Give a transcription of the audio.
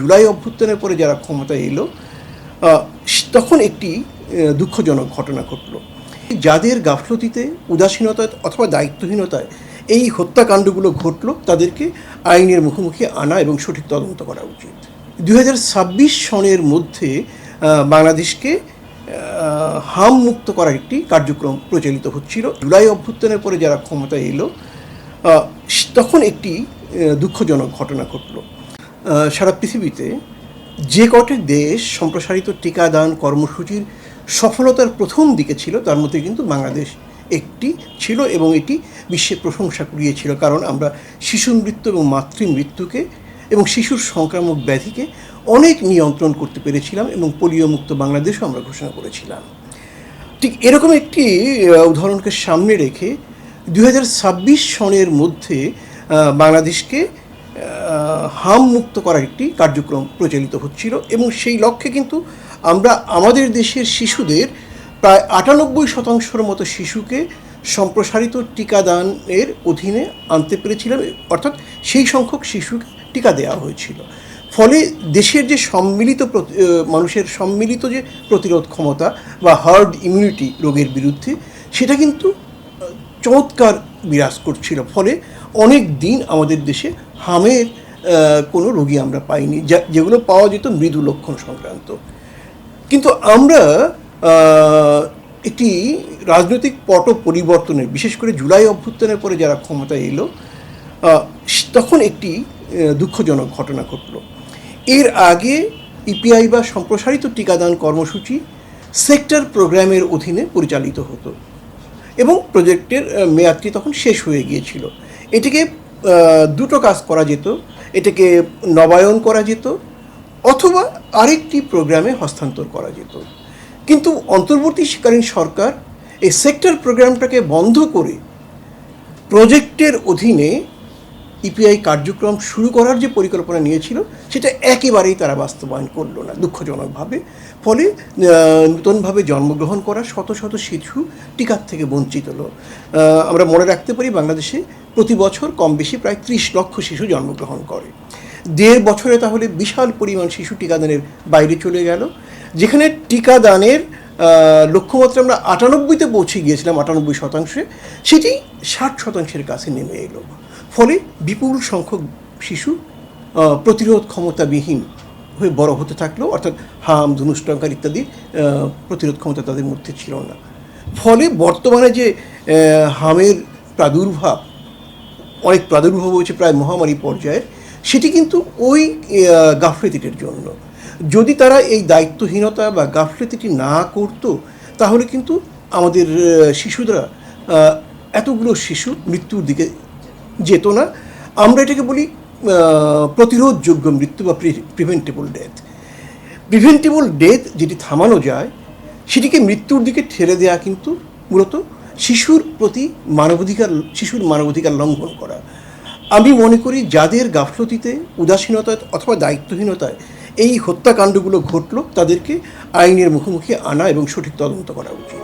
জুলাই অভ্যুত্থানের পরে যারা ক্ষমতায় এলো তখন একটি দুঃখজনক ঘটনা ঘটল। যাদের গাফলতিতে, উদাসীনতায় অথবা দায়িত্বহীনতায় এই হত্যাকাণ্ডগুলো ঘটল, তাদেরকে আইনের মুখোমুখি আনা এবং সঠিক তদন্ত করা উচিত। 2026 সনের মধ্যে বাংলাদেশকে হাম মুক্ত করার একটি কার্যক্রম প্রচলিত হচ্ছিল। জুলাই অভ্যুত্থানের পরে যারা ক্ষমতায় এলো তখন একটি দুঃখজনক ঘটনা ঘটল। সারা পৃথিবীতে যে কটি দেশ সম্প্রসারিত টিকাদান কর্মসূচির সফলতার প্রথম দিকে ছিল, তার মধ্যে কিন্তু বাংলাদেশ একটি ছিল এবং এটি বিশ্বের প্রশংসা কুড়িয়েছিল। কারণ আমরা শিশু মৃত্যু এবং মাতৃমৃত্যুকে এবং শিশুর সংক্রামক ব্যাধিকে অনেক নিয়ন্ত্রণ করতে পেরেছিলাম এবং পোলিও মুক্ত বাংলাদেশও আমরা ঘোষণা করেছিলাম। ঠিক এরকম একটি উদাহরণকে সামনে রেখে 2026 সনের মধ্যে বাংলাদেশকে হাম মুক্ত করার একটি কার্যক্রম প্রচলিত হচ্ছিল এবং সেই লক্ষ্যে কিন্তু আমরা আমাদের দেশের শিশুদের প্রায় 98% মতো শিশুকে সম্প্রসারিত টিকাদানের অধীনে আনতে পেরেছিলাম, অর্থাৎ সেই সংখ্যক শিশুকে টিকা দেওয়া হয়েছিল। ফলে দেশের যে মানুষের সম্মিলিত যে প্রতিরোধ ক্ষমতা বা হার্ড ইমিউনিটি রোগের বিরুদ্ধে, সেটা কিন্তু চমৎকার বিরাজ করছিল। ফলে অনেক দিন আমাদের দেশে হামের কোনো রোগী আমরা পাইনি, যেগুলো পাওয়া যেত মৃদু লক্ষণ সংক্রান্ত। কিন্তু আমরা একটি রাজনৈতিক পট পরিবর্তনের, বিশেষ করে জুলাই অভ্যুত্থানের পরে যারা ক্ষমতায় এলো তখন একটি দুঃখজনক ঘটনা ঘটল। এর আগে ইপিআই বা সম্প্রসারিত টিকাদান কর্মসূচি সেক্টর প্রোগ্রামের অধীনে পরিচালিত হতো এবং প্রজেক্টের মেয়াদটি তখন শেষ হয়ে গিয়েছিল। এটিকে দুটো কাজ করা যেত, এটাকে নবায়ন করা যেত অথবা আরেকটি প্রোগ্রামে হস্তান্তর করা যেত। কিন্তু অন্তর্বর্তীকালীন সরকার এই সেক্টর প্রোগ্রামটাকে বন্ধ করে প্রজেক্টের অধীনে ইপিআই কার্যক্রম শুরু করার যে পরিকল্পনা নিয়েছিল, সেটা একেবারেই তারা বাস্তবায়ন করলো না, দুঃখজনকভাবে। ফলে নতুনভাবে জন্মগ্রহণ করা শত শত শিশু টিকার থেকে বঞ্চিত হলো। আমরা মনে রাখতে পারি, বাংলাদেশে প্রতি বছর কম বেশি প্রায় 30 লক্ষ শিশু জন্মগ্রহণ করে। 1.5 বছরে তাহলে বিশাল পরিমাণ শিশু টিকাদানের বাইরে চলে গেল। যেখানে টিকাদানের লক্ষ্যমাত্রা আমরা 98-তে পৌঁছে গিয়েছিলাম, 98%, সেটি 60%-এর কাছে নেমে এলো। ফলে বিপুল সংখ্যক শিশু প্রতিরোধ ক্ষমতাবিহীন হয়ে বড় হতে থাকলো, অর্থাৎ হাম, ধনুষ্টঙ্কার ইত্যাদি প্রতিরোধ ক্ষমতা তাদের মধ্যে ছিল না। ফলে বর্তমানে যে হামের অনেক প্রাদুর্ভাব হয়েছে প্রায় মহামারী পর্যায়ের, সেটি কিন্তু ওই গাফলতিটির জন্য। যদি তারা এই দায়িত্বহীনতা বা গাফলতিটি না করতো, তাহলে কিন্তু আমাদের শিশুরা এতগুলো শিশু মৃত্যুর দিকে যেত না। আমরা এটাকে বলি প্রতিরোধযোগ্য মৃত্যু বা প্রিভেন্টেবল ডেথ। প্রিভেন্টেবল ডেথ যেটি থামানো যায়, সেটিকে মৃত্যুর দিকে ঠেলে দেওয়া কিন্তু মূলত শিশুর মানবাধিকার লঙ্ঘন করা। আমি মনে করি যাদের গাফলতিতে, উদাসীনতায় অথবা দায়িত্বহীনতায় এই হত্যাকাণ্ডগুলো ঘটল, তাদেরকে আইনের মুখোমুখি আনা এবং সঠিক তদন্ত করা উচিত।